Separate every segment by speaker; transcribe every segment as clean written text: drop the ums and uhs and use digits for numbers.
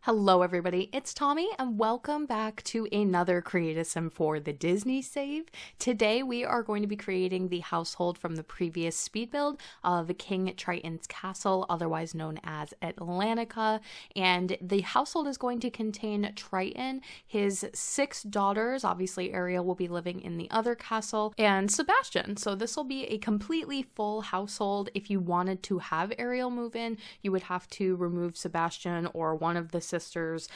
Speaker 1: Hello everybody, it's Tommy and welcome back to another Create a Sim for the Disney save. Today we are going to be creating the household from the previous speed build of King Triton's castle, otherwise known as Atlantica, and the household is going to contain Triton, his 6 daughters, obviously Ariel will be living in the other castle, and Sebastian. So this will be a completely full household. If you wanted to have Ariel move in, you would have to remove Sebastian or one of the sisters.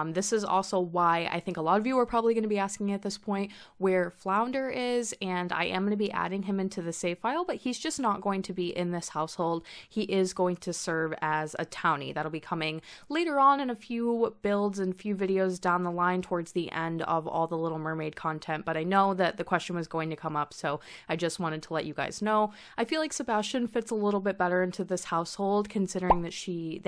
Speaker 1: This is also why I think a lot of you are probably going to be asking at this point where Flounder is, and I am going to be adding him into the save file, but he's just not going to be in this household. He is going to serve as a townie. That'll be coming later on in a few builds and few videos down the line towards the end of all the Little Mermaid content, but I know that the question was going to come up, so I just wanted to let you guys know. I feel like Sebastian fits a little bit better into this household, considering that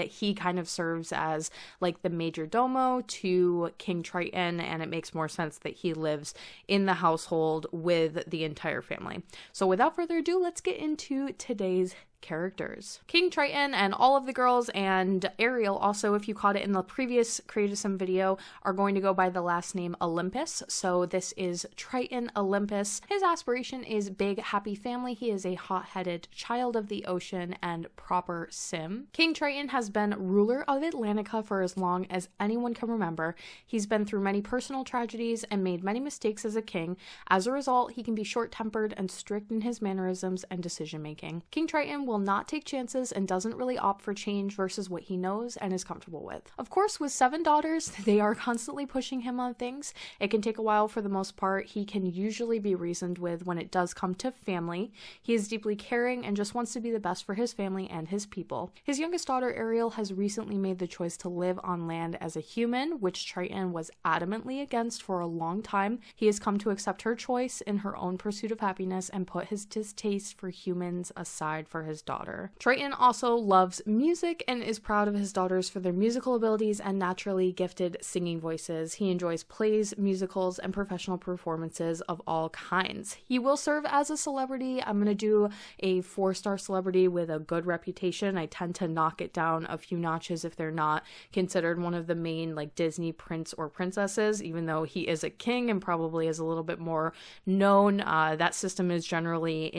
Speaker 1: he kind of serves as like the major domo to King Triton, and it makes more sense that he lives in the household with the entire family. So without further ado, let's get into today's characters. King Triton and all of the girls, and Ariel also, if you caught it in the previous Create a Sim video, are going to go by the last name Olympus. So this is Triton Olympus. His aspiration is big, happy family. He is a hot-headed child of the ocean and proper sim. King Triton has been ruler of Atlantica for as long as anyone can remember. He's been through many personal tragedies and made many mistakes as a king. As a result, he can be short-tempered and strict in his mannerisms and decision-making. King Triton will not take chances and doesn't really opt for change versus what he knows and is comfortable with. Of course, with 7 daughters, they are constantly pushing him on things. It can take a while for the most part. He can usually be reasoned with when it does come to family. He is deeply caring and just wants to be the best for his family and his people. His youngest daughter, Ariel, has recently made the choice to live on land as a human, which Triton was adamantly against for a long time. He has come to accept her choice in her own pursuit of happiness and put his distaste for humans aside for his daughter. Triton also loves music and is proud of his daughters for their musical abilities and naturally gifted singing voices. He enjoys plays, musicals, and professional performances of all kinds. He will serve as a celebrity. I'm going to do a 4-star celebrity with a good reputation. I tend to knock it down a few notches if they're not considered one of the main like Disney prince or princesses, even though he is a king and probably is a little bit more known. That system is generally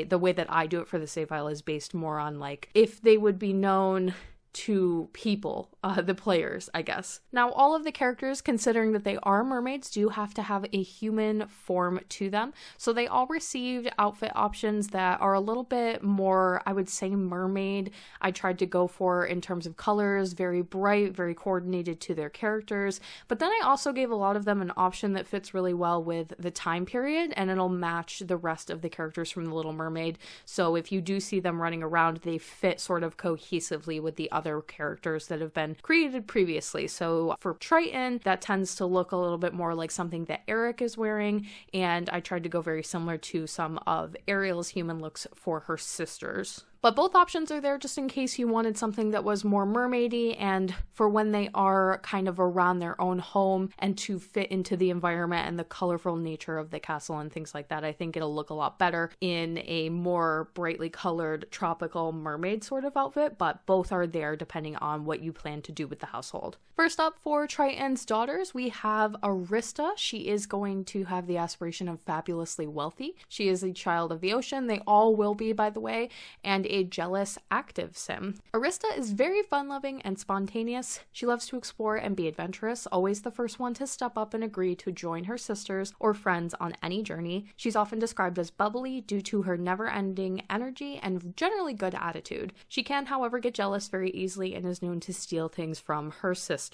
Speaker 1: the way that I do it for the save file is based more on like if they would be known to people, the players, I guess. Now, all of the characters, considering that they are mermaids, do have to have a human form to them. So they all received outfit options that are a little bit more, I would say, mermaid. I tried to go for in terms of colors, very bright, very coordinated to their characters. But then I also gave a lot of them an option that fits really well with the time period, and it'll match the rest of the characters from The Little Mermaid. So if you do see them running around, they fit sort of cohesively with the other characters that have been created previously. So for Triton, that tends to look a little bit more like something that Eric is wearing, and I tried to go very similar to some of Ariel's human looks for her sisters. But both options are there just in case you wanted something that was more mermaidy and for when they are kind of around their own home and to fit into the environment and the colorful nature of the castle and things like that. I think it'll look a lot better in a more brightly colored tropical mermaid sort of outfit, but both are there depending on what you plan to do with the household. First up for Triton's daughters, we have Arista. She is going to have the aspiration of fabulously wealthy. She is a child of the ocean. They all will be, by the way, and a jealous active sim. Arista is very fun-loving and spontaneous. She loves to explore and be adventurous, always the first one to step up and agree to join her sisters or friends on any journey. She's often described as bubbly due to her never-ending energy and generally good attitude. She can, however, get jealous very easily and is known to steal things from her sisters.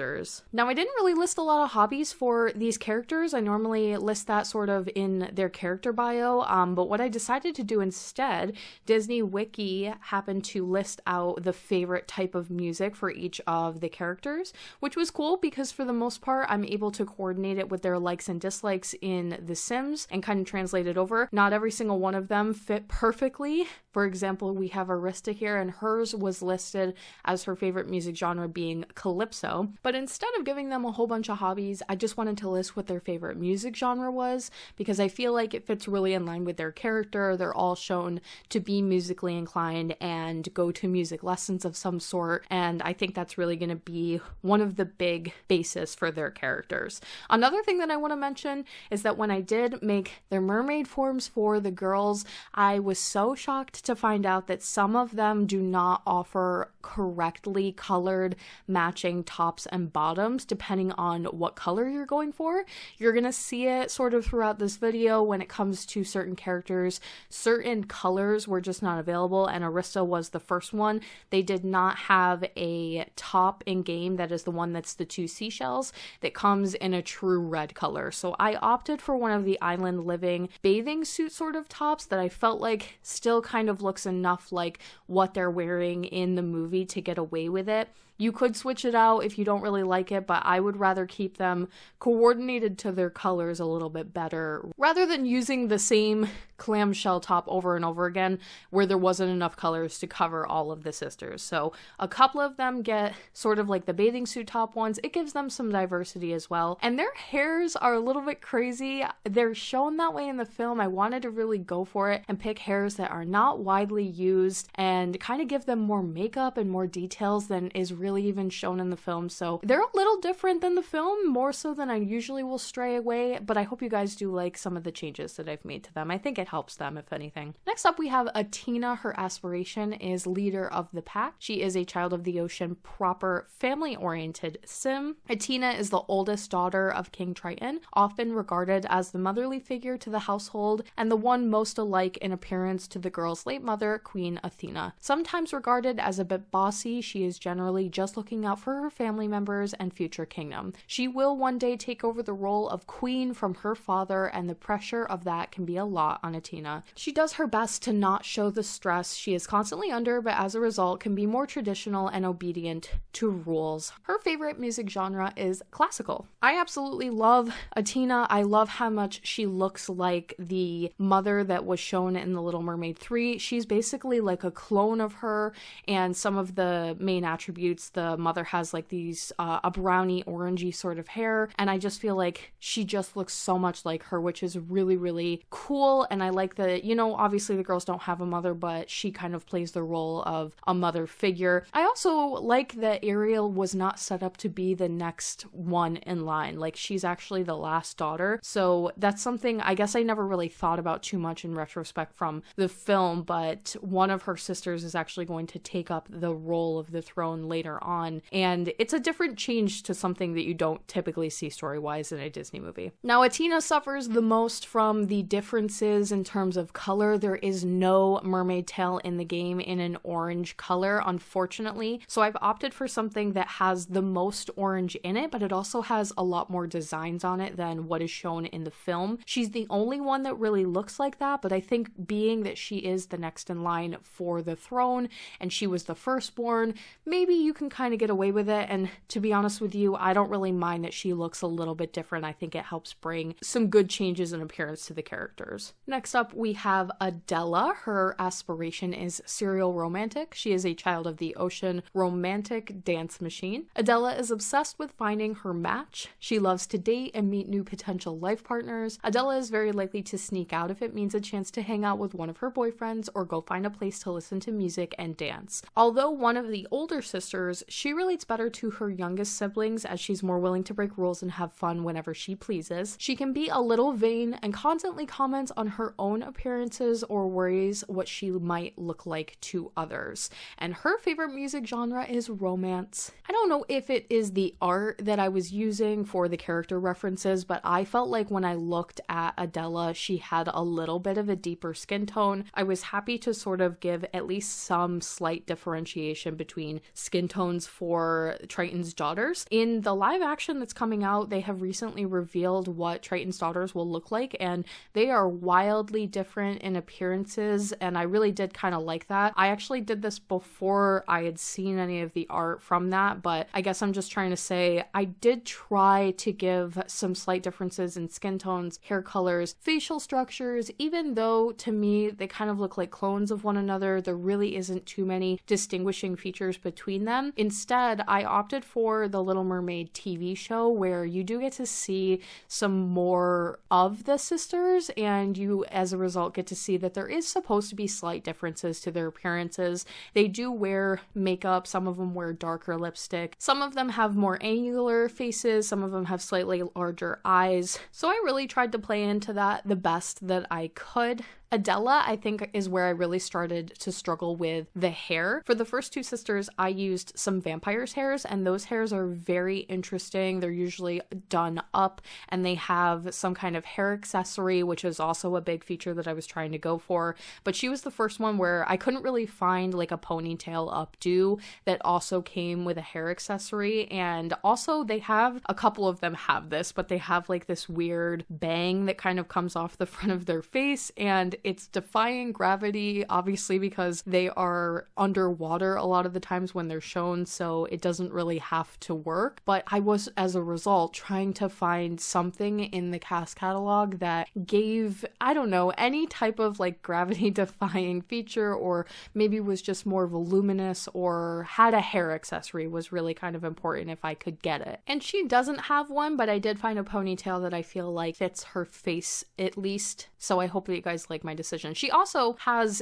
Speaker 1: Now, I didn't really list a lot of hobbies for these characters. I normally list that sort of in their character bio, but what I decided to do instead, Disney Wiki happened to list out the favorite type of music for each of the characters, which was cool because for the most part, I'm able to coordinate it with their likes and dislikes in The Sims and kind of translate it over. Not every single one of them fit perfectly For example, we have Arista here, and hers was listed as her favorite music genre being calypso. But instead of giving them a whole bunch of hobbies, I just wanted to list what their favorite music genre was, because I feel like it fits really in line with their character. They're all shown to be musically inclined and go to music lessons of some sort, and I think that's really going to be one of the big bases for their characters. Another thing that I want to mention is that when I did make their mermaid forms for the girls, I was so shocked to find out that some of them do not offer correctly colored matching tops and bottoms depending on what color you're going for. You're going to see it sort of throughout this video when it comes to certain characters. Certain colors were just not available, and Arista was the first one. They did not have a top in game that is the one that's the two seashells that comes in a true red color. So I opted for one of the island living bathing suit sort of tops that I felt like still kind of looks enough like what they're wearing in the movie to get away with it. You could switch it out if you don't really like it, but I would rather keep them coordinated to their colors a little bit better, rather than using the same clamshell top over and over again where there wasn't enough colors to cover all of the sisters. So a couple of them get sort of like the bathing suit top ones. It gives them some diversity as well. And their hairs are a little bit crazy. They're shown that way in the film. I wanted to really go for it and pick hairs that are not widely used and kind of give them more makeup and more details than is really even shown in the film. So they're a little different than the film, more so than I usually will stray away, but I hope you guys do like some of the changes that I've made to them. I think it helps them, if anything. Next up, we have Athena. Her aspiration is leader of the pack. She is a child of the ocean, proper family-oriented sim. Athena is the oldest daughter of King Triton, often regarded as the motherly figure to the household and the one most alike in appearance to the girl's late mother, Queen Athena. Sometimes regarded as a bit bossy, she is generally just looking out for her family members and future kingdom. She will one day take over the role of queen from her father, and the pressure of that can be a lot on Athena. She does her best to not show the stress she is constantly under, but as a result can be more traditional and obedient to rules. Her favorite music genre is classical. I absolutely love Athena. I love how much she looks like the mother that was shown in The Little Mermaid 3. She's basically like a clone of her, and some of the main attributes, the mother has like these a browny orangey sort of hair, and I just feel like she just looks so much like her, which is really, really cool. And I like that, you know, obviously the girls don't have a mother, but she kind of plays the role of a mother figure. I also like that Ariel was not set up to be the next one in line. Like, she's actually the last daughter, so that's something I guess I never really thought about too much in retrospect from the film, but one of her sisters is actually going to take up the role of the throne later on, and it's a different change to something that you don't typically see story-wise in a Disney movie. Now, Athena suffers the most from the differences in terms of color. There is no mermaid tail in the game in an orange color, unfortunately, so I've opted for something that has the most orange in it, but it also has a lot more designs on it than what is shown in the film. She's the only one that really looks like that, but I think being that she is the next in line for the throne and she was the firstborn, maybe you can kind of get away with it. And to be honest with you, I don't really mind that she looks a little bit different. I think it helps bring some good changes in appearance to the characters. Next up, we have Adela. Her aspiration is serial romantic. She is a child of the ocean, romantic dance machine. Adela is obsessed with finding her match. She loves to date and meet new potential life partners. Adela is very likely to sneak out if it means a chance to hang out with one of her boyfriends or go find a place to listen to music and dance. Although one of the older sisters, she relates better to her youngest siblings as she's more willing to break rules and have fun whenever she pleases. She can be a little vain and constantly comments on her own appearances or worries what she might look like to others. And her favorite music genre is romance. I don't know if it is the art that I was using for the character references, but I felt like when I looked at Adela, she had a little bit of a deeper skin tone. I was happy to sort of give at least some slight differentiation between skin tones for Triton's daughters. In the live action that's coming out, they have recently revealed what Triton's daughters will look like, and they are wild wildly different in appearances, and I really did kind of like that. I actually did this before I had seen any of the art from that, but I guess I'm just trying to say I did try to give some slight differences in skin tones, hair colors, facial structures, even though to me they kind of look like clones of one another. There really isn't too many distinguishing features between them. Instead, I opted for the Little Mermaid TV show, where you do get to see some more of the sisters, and you as a result get to see that there is supposed to be slight differences to their appearances. They do wear makeup, some of them wear darker lipstick, some of them have more angular faces, some of them have slightly larger eyes. So I really tried to play into that the best that I could. Adela, I think, is where I really started to struggle with the hair. For the first two sisters, I used some vampires' hairs, and those hairs are very interesting. They're usually done up, and they have some kind of hair accessory, which is also a big feature that I was trying to go for. But she was the first one where I couldn't really find like a ponytail updo that also came with a hair accessory. And also they have, a couple of them have this, but they have like this weird bang that kind of comes off the front of their face, and it's defying gravity, obviously, because they are underwater a lot of the times when they're shown, so it doesn't really have to work. But I was, as a result, trying to find something in the cast catalog that gave, I don't know, any type of like gravity defying feature, or maybe was just more voluminous or had a hair accessory was really kind of important if I could get it. And she doesn't have one, but I did find a ponytail that I feel like fits her face at least. So I hope that you guys like my decision. She also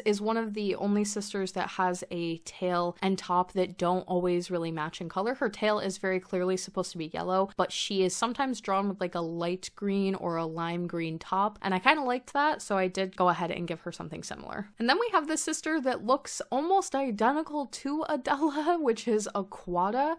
Speaker 1: is one of the only sisters that has a tail and top that don't always really match in color. Her tail is very clearly supposed to be yellow, but she is sometimes drawn with like a light green or a lime green top, and I kind of liked that, so I did go ahead and give her something similar. And then we have this sister that looks almost identical to Adela, which is Aquata.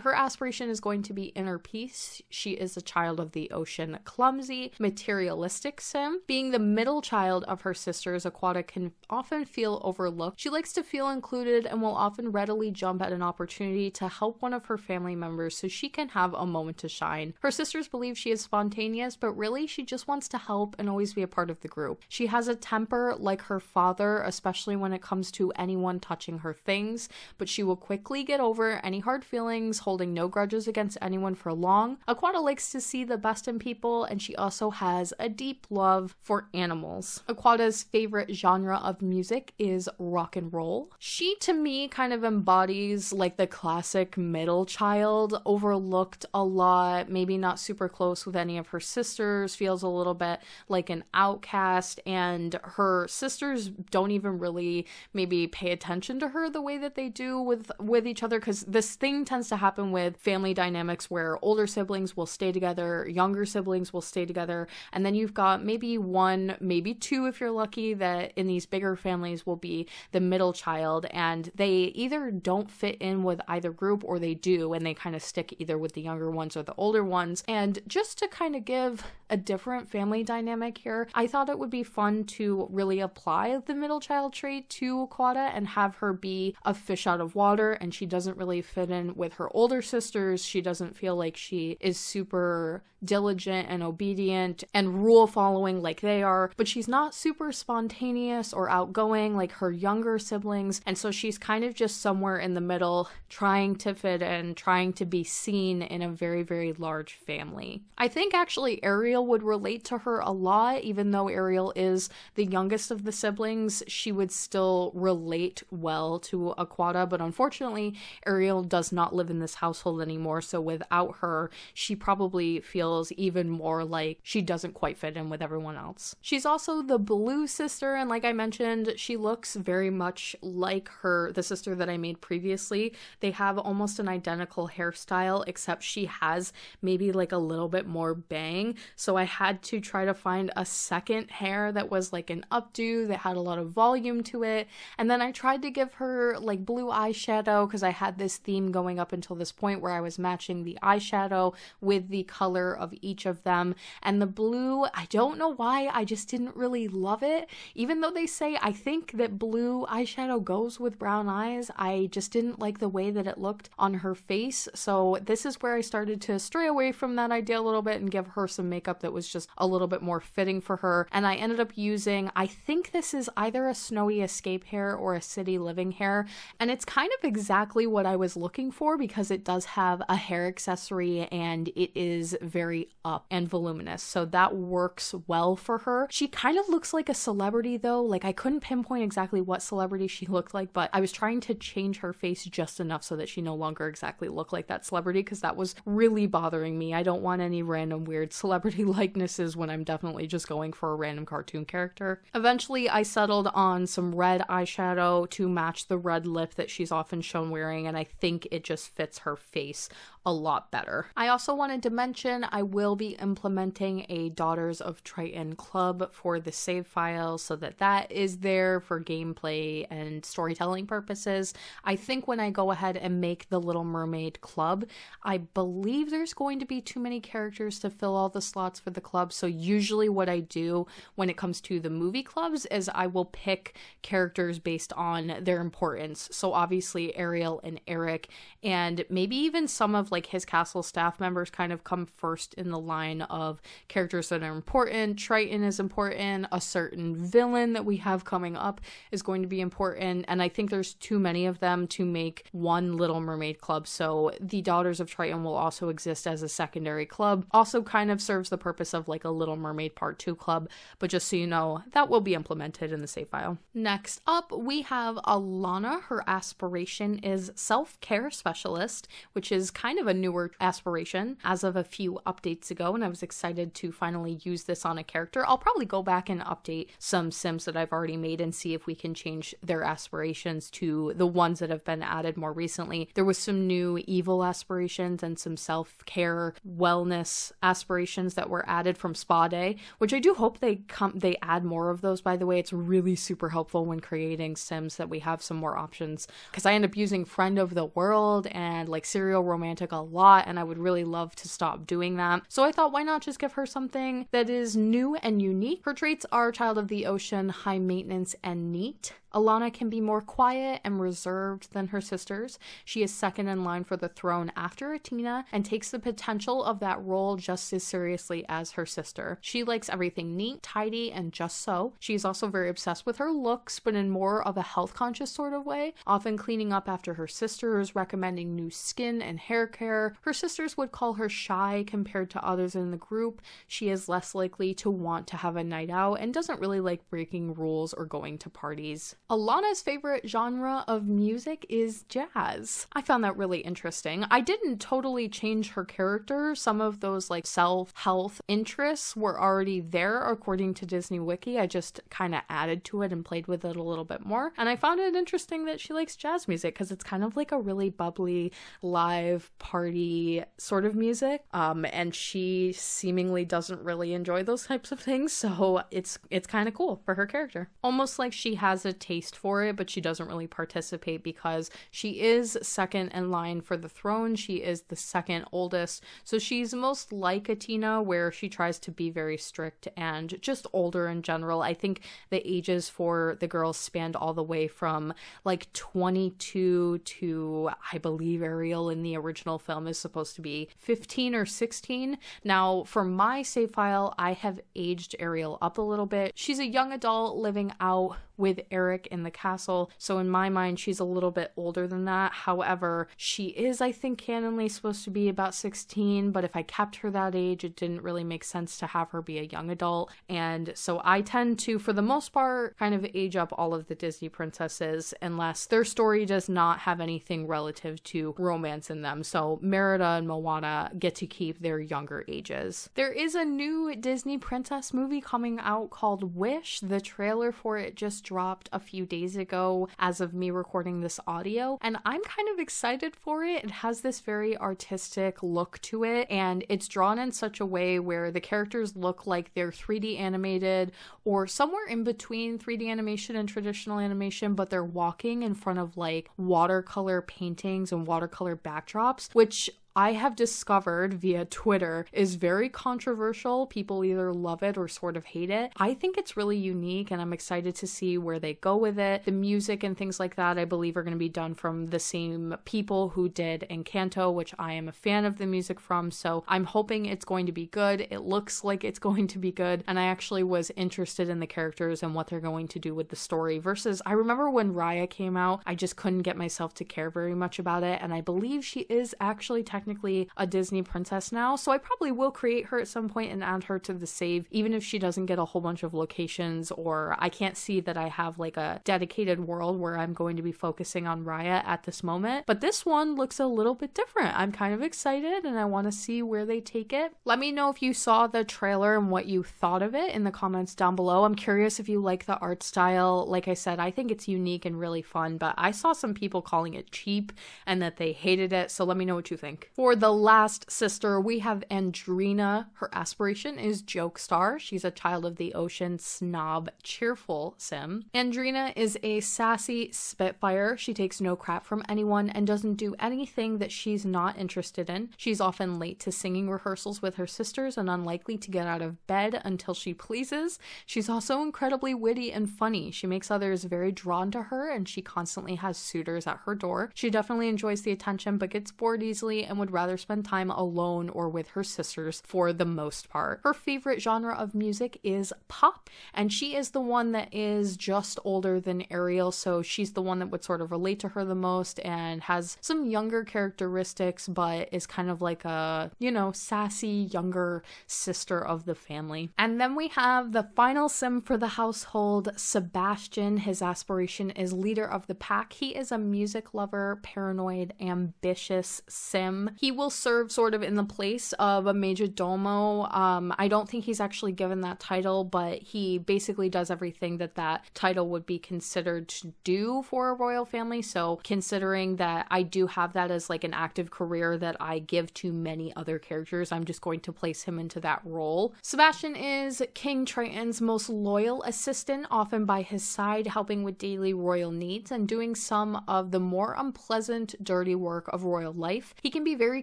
Speaker 1: Her aspiration is going to be inner peace. She is a child of the ocean, clumsy, materialistic sim. Being the middle child of her sisters, Aquata can often feel overlooked. She likes to feel included and will often readily jump at an opportunity to help one of her family members so she can have a moment to shine. Her sisters believe she is spontaneous, but really she just wants to help and always be a part of the group. She has a temper like her father, especially when it comes to anyone touching her things, but she will quickly get over any hard feelings, holding no grudges against anyone for long. Aquata likes to see the best in people, and she also has a deep love for animals. Aquata's favorite genre of music is rock and roll. She, to me, kind of embodies like the classic middle child, overlooked a lot, maybe not super close with any of her sisters, feels a little bit like an outcast, and her sisters don't even really maybe pay attention to her the way that they do with each other, because this thing tends to happen with family dynamics where older siblings will stay together, younger siblings will stay together, and then you've got maybe one, maybe two if you're lucky, that in these bigger families will be the middle child, and they either don't fit in with either group or they do, and they kind of stick either with the younger ones or the older ones. And just to kind of give a different family dynamic here, I thought it would be fun to really apply the middle child trait to Aquata and have her be a fish out of water, and she doesn't really fit in with her older sisters. She doesn't feel like she is super diligent and obedient and rule following like they are, but she's not super spontaneous or outgoing like her younger siblings, and so she's kind of just somewhere in the middle, trying to fit in, trying to be seen in a very, very large family. I think actually Ariel would relate to her a lot. Even though Ariel is the youngest of the siblings, she would still relate well to Aquata, but unfortunately Ariel does not live in this household anymore, so without her she probably feels even more like she doesn't quite fit in with everyone else. She's also the blue sister, and like I mentioned, she looks very much like the sister that I made previously. They have almost an identical hairstyle, except she has maybe like a little bit more bang, so I had to try to find a second hair that was like an updo that had a lot of volume to it. And then I tried to give her like blue eyeshadow, because I had this theme going up until this point where I was matching the eyeshadow with the color of each of them, and the blue, I don't know why, I just didn't really love love it. Even though they say I think that blue eyeshadow goes with brown eyes, I just didn't like the way that it looked on her face. So this is where I started to stray away from that idea a little bit and give her some makeup that was just a little bit more fitting for her. And I ended up using, I think this is either a Snowy Escape hair or a City Living hair. And it's kind of exactly what I was looking for because it does have a hair accessory and it is very up and voluminous. So that works well for her. She kind of looks like a celebrity though. Like I couldn't pinpoint exactly what celebrity she looked like, but I was trying to change her face just enough so that she no longer exactly looked like that celebrity because that was really bothering me. I don't want any random weird celebrity likenesses when I'm definitely just going for a random cartoon character. Eventually I settled on some red eyeshadow to match the red lip that she's often shown wearing, and I think it just fits her face a lot better. I also wanted to mention I will be implementing a Daughters of Triton club for the save file so that is there for gameplay and storytelling purposes. I think when I go ahead and make the Little Mermaid club, I believe there's going to be too many characters to fill all the slots for the club. So usually what I do when it comes to the movie clubs is I will pick characters based on their importance. So obviously Ariel and Eric, and maybe even some of like his castle staff members kind of come first in the line of characters that are important. Triton is important. A certain villain that we have coming up is going to be important. And I think there's too many of them to make one Little Mermaid club. So the Daughters of Triton will also exist as a secondary club. Also kind of serves the purpose of like a Little Mermaid Part 2 club. But just so you know, that will be implemented in the save file. Next up, we have Alana. Her aspiration is self-care specialist, which is kind of a newer aspiration as of a few updates ago, and I was excited to finally use this on a character. I'll probably go back and update some Sims that I've already made and see if we can change their aspirations to the ones that have been added more recently. There was some new evil aspirations and some self-care wellness aspirations that were added from Spa Day, which I do hope they add more of those. By the way, it's really super helpful when creating Sims that we have some more options, because I end up using Friend of the World and like Serial Romantic a lot, and I would really love to stop doing that. So I thought, why not just give her something that is new and unique? Her traits are Child of the Ocean, high maintenance, and neat. Alana can be more quiet and reserved than her sisters. She is second in line for the throne after Atina and takes the potential of that role just as seriously as her sister. She likes everything neat, tidy, and just so. She's also very obsessed with her looks, but in more of a health-conscious sort of way, often cleaning up after her sisters, recommending new skin and hair care. Her sisters would call her shy compared to others in the group. She is less likely to want to have a night out and doesn't really like breaking rules or going to parties. Alana's favorite genre of music is jazz. I found that really interesting. I didn't totally change her character. Some of those like self-health interests were already there according to Disney Wiki. I just kind of added to it and played with it a little bit more. And I found it interesting that she likes jazz music because it's kind of like a really bubbly, live, party sort of music. And she seemingly doesn't really enjoy those types of things. So it's kind of cool for her character. Almost like she has a taste for it, but she doesn't really participate because she is second in line for the throne. She is the second oldest, so she's most like Atina, where she tries to be very strict and just older in general. I think the ages for the girls spanned all the way from like 22 to, I believe Ariel in the original film is supposed to be 15 or 16. Now for my save file, I have aged Ariel up a little bit. She's a young adult living out with Eric in the castle, so in my mind she's a little bit older than that. However, she is, I think, canonly supposed to be about 16, but if I kept her that age, it didn't really make sense to have her be a young adult. And so I tend to, for the most part, kind of age up all of the Disney princesses unless their story does not have anything relative to romance in them. So Merida and Moana get to keep their younger ages. There is a new Disney princess movie coming out called Wish. The trailer for it just dropped a few days ago as of me recording this audio, and I'm kind of excited for it. It has this very artistic look to it, and it's drawn in such a way where the characters look like they're 3D animated or somewhere in between 3D animation and traditional animation, but they're walking in front of like watercolor paintings and watercolor backdrops, which I have discovered via Twitter is very controversial. People either love it or sort of hate it. I think it's really unique and I'm excited to see where they go with it. The music and things like that I believe are going to be done from the same people who did Encanto, which I am a fan of the music from, so I'm hoping it's going to be good. It looks like it's going to be good, and I actually was interested in the characters and what they're going to do with the story versus I remember when Raya came out, I just couldn't get myself to care very much about it, and I believe she is actually technically a Disney princess now, so I probably will create her at some point and add her to the save, even if she doesn't get a whole bunch of locations, or I can't see that I have like a dedicated world where I'm going to be focusing on Raya at this moment. But this one looks a little bit different. I'm kind of excited and I want to see where they take it. Let me know if you saw the trailer and what you thought of it in the comments down below. I'm curious if you like the art style. Like I said, I think it's unique and really fun, but I saw some people calling it cheap and that they hated it, so let me know what you think. For the last sister, we have Andrina. Her aspiration is joke star. She's a child of the ocean, snob, cheerful sim. Andrina is a sassy spitfire. She takes no crap from anyone and doesn't do anything that she's not interested in. She's often late to singing rehearsals with her sisters and unlikely to get out of bed until she pleases. She's also incredibly witty and funny. She makes others very drawn to her and she constantly has suitors at her door. She definitely enjoys the attention but gets bored easily and would rather spend time alone or with her sisters for the most part. Her favorite genre of music is pop, and she is the one that is just older than Ariel, so she's the one that would sort of relate to her the most and has some younger characteristics but is kind of like a, you know, sassy younger sister of the family. And then we have the final sim for the household, Sebastian. His aspiration is leader of the pack. He is a music lover, paranoid, ambitious sim. He will serve sort of in the place of a major domo. I don't think he's actually given that title, but he basically does everything that that title would be considered to do for a royal family. So considering that I do have that as like an active career that I give to many other characters, I'm just going to place him into that role. Sebastian is King Triton's most loyal assistant, often by his side, helping with daily royal needs and doing some of the more unpleasant, dirty work of royal life. He can be very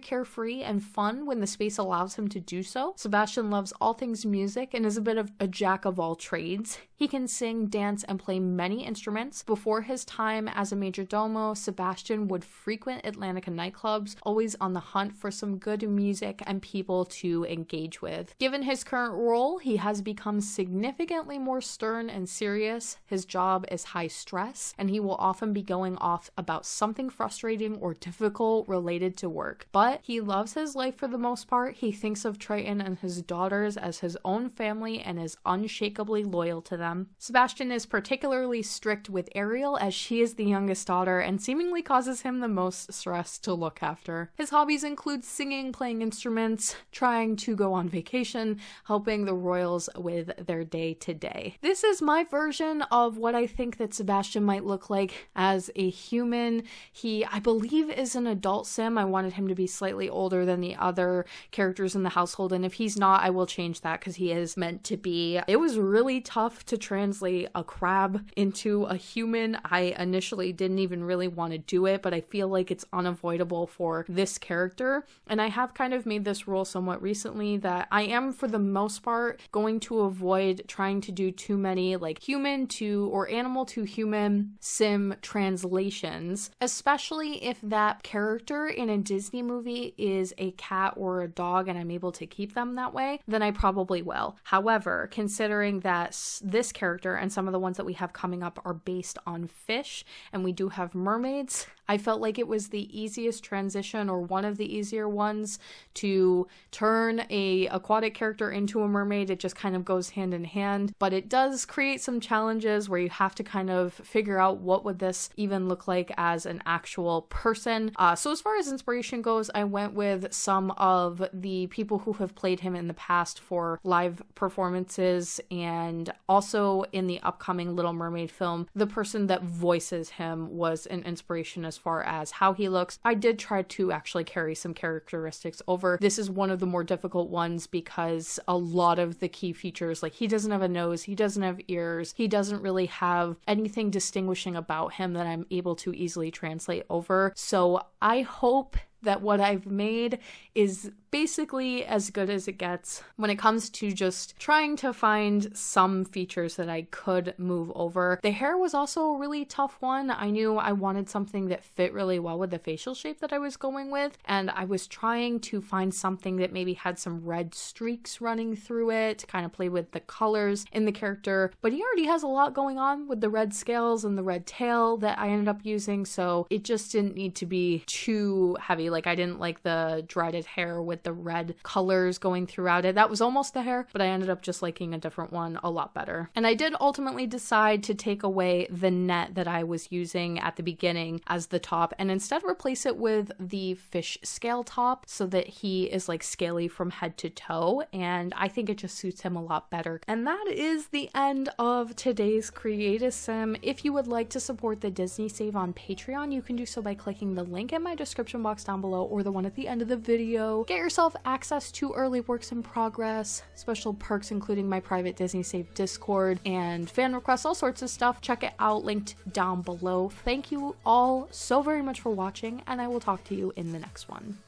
Speaker 1: carefree and fun when the space allows him to do so. Sebastian loves all things music and is a bit of a jack of all trades. He can sing, dance, and play many instruments. Before his time as a major domo, Sebastian would frequent Atlantica nightclubs, always on the hunt for some good music and people to engage with. Given his current role, he has become significantly more stern and serious. His job is high stress, and he will often be going off about something frustrating or difficult related to work. But he loves his life for the most part. He thinks of Triton and his daughters as his own family and is unshakably loyal to them. Sebastian is particularly strict with Ariel as she is the youngest daughter and seemingly causes him the most stress to look after. His hobbies include singing, playing instruments, trying to go on vacation, helping the royals with their day-to-day. This is my version of what I think that Sebastian might look like as a human. He, I believe, is an adult sim. I wanted him to be slightly older than the other characters in the household, and if he's not, I will change that because he is meant to be. It was really tough to translate a crab into a human. I initially didn't even really want to do it, but I feel like it's unavoidable for this character, and I have kind of made this rule somewhat recently that I am, for the most part, going to avoid trying to do too many like human to or animal to human sim translations, especially if that character in a Disney movie is a cat or a dog and I'm able to keep them that way, then I probably will. However, considering that this character and some of the ones that we have coming up are based on fish and we do have mermaids, I felt like it was the easiest transition, or one of the easier ones, to turn a aquatic character into a mermaid. It just kind of goes hand in hand, but it does create some challenges where you have to kind of figure out what would this even look like as an actual person. So as far as inspiration goes, I went with some of the people who have played him in the past for live performances, and also in the upcoming Little Mermaid film, the person that voices him was an inspiration as far as how he looks. I did try to actually carry some characteristics over. This is one of the more difficult ones because a lot of the key features, like he doesn't have a nose, he doesn't have ears, he doesn't really have anything distinguishing about him that I'm able to easily translate over. So I hope that what I've made is basically as good as it gets when it comes to just trying to find some features that I could move over. The hair was also a really tough one. I knew I wanted something that fit really well with the facial shape that I was going with, and I was trying to find something that maybe had some red streaks running through it to kind of play with the colors in the character, but he already has a lot going on with the red scales and the red tail that I ended up using, so it just didn't need to be too heavy. Like, I didn't like the dreaded hair with the red colors going throughout it. That was almost the hair, but I ended up just liking a different one a lot better. And I did ultimately decide to take away the net that I was using at the beginning as the top and instead replace it with the fish scale top so that he is like scaly from head to toe, and I think it just suits him a lot better. And that is the end of today's Create-A-Sim. If you would like to support the Disney Save on Patreon, you can do so by clicking the link in my description box down below or the one at the end of the video. Get yourself access to early works in progress, special perks including my private Disney Save Discord, and fan requests, all sorts of stuff. Check it out, linked down below. Thank you all so very much for watching, and I will talk to you in the next one.